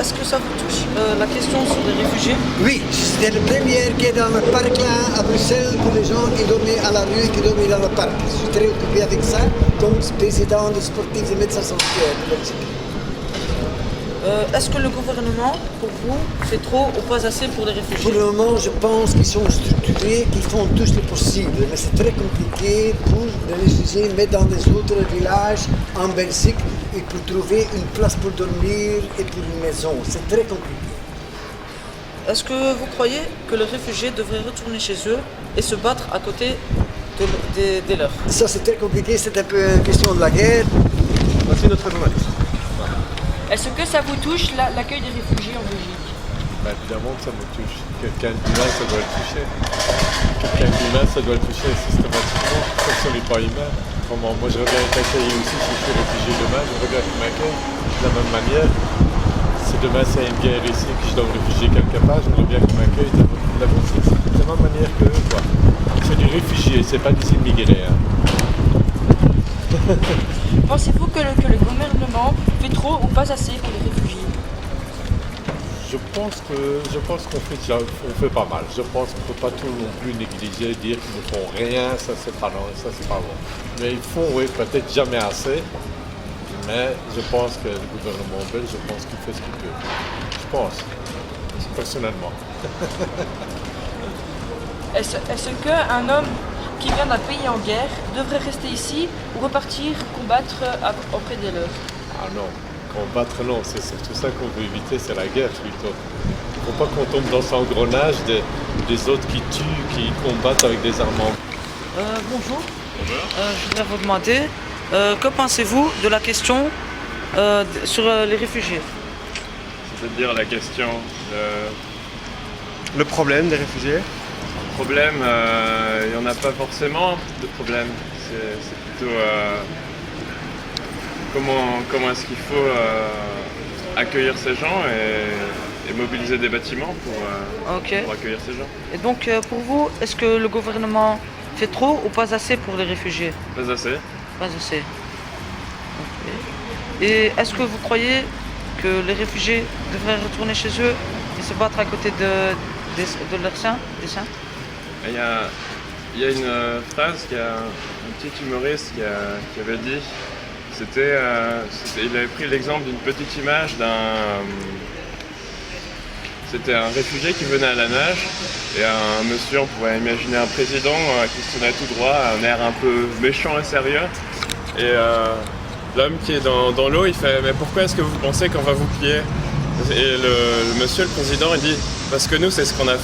est-ce que ça vous touche la question sur les réfugiés? Oui, c'était le premier qui est dans le parc là à Bruxelles pour les gens qui dormaient à la rue, qui dormaient dans le parc. Je suis très occupé avec ça, comme président de sportifs de médecins sanctuaires de Belgique. Est-ce que le gouvernement, pour vous, fait trop ou pas assez pour les réfugiés? Pour le moment, je pense qu'ils sont structurés, qu'ils font tout le possible, mais c'est très compliqué pour les réfugiés, mais dans des autres villages en Belgique, et pour trouver une place pour dormir et pour une maison. C'est très compliqué. Est-ce que vous croyez que les réfugiés devraient retourner chez eux et se battre à côté des leurs? Ça, c'est très compliqué, c'est un peu une question de la guerre. Voici notre journaliste. Est-ce que ça vous touche l'accueil des réfugiés en Belgique? Évidemment que ça me touche. Quelqu'un d'humain, ça doit le toucher. Quelqu'un d'humain, ça doit le toucher systématiquement. Comme ce n'est pas humain. Comment moi, je reviens être accueilli aussi si je suis réfugié demain. Je reviens qu'ils m'accueillent de la même manière. Si demain, c'est une guerre ici, que je dois me réfugier quelque part, je reviens qu'ils m'accueillent de la même manière que eux. C'est des réfugiés, c'est pas des immigrés. Hein. Pensez-vous que le gouvernement fait trop ou pas assez pour les réfugiés? Je pense qu'on fait pas mal. Je pense qu'on ne peut pas tout non plus négliger, dire qu'ils ne font rien, ça c'est pas bon. Mais ils font, oui, peut-être jamais assez. Mais je pense que le gouvernement belge, je pense qu'il fait ce qu'il peut. Je pense, personnellement. Est-ce qu'un homme qui vient d'un pays en guerre devrait rester ici ou repartir combattre auprès des leurs? Ah non, combattre non, c'est surtout ça qu'on veut éviter, c'est la guerre plutôt. Il ne faut pas qu'on tombe dans cet engrenage des autres qui tuent, qui combattent avec des armes. Bonjour. Je voudrais vous demander, que pensez-vous de la question sur les réfugiés? C'est-à-dire la question, Le problème des réfugiés? le problème, il n'y en a pas forcément de problème. C'est plutôt comment est-ce qu'il faut accueillir ces gens et mobiliser des bâtiments pour accueillir ces gens. Et donc, pour vous, est-ce que le gouvernement fait trop ou pas assez pour les réfugiés? Pas assez. Pas assez. Ok. Et est-ce que vous croyez que les réfugiés devraient retourner chez eux et se battre à côté de leurs saints, des saints? Il y a une phrase qu'il y a un petit humoriste qui avait dit, il avait pris l'exemple d'une petite image c'était un réfugié qui venait à la nage et un monsieur, on pourrait imaginer un président qui se tenait tout droit, un air un peu méchant et sérieux. Et l'homme qui est dans l'eau, il fait « Mais pourquoi est-ce que vous pensez qu'on va vous plier ?» Et le monsieur, le président, il dit « Parce que nous, c'est ce qu'on a fait. »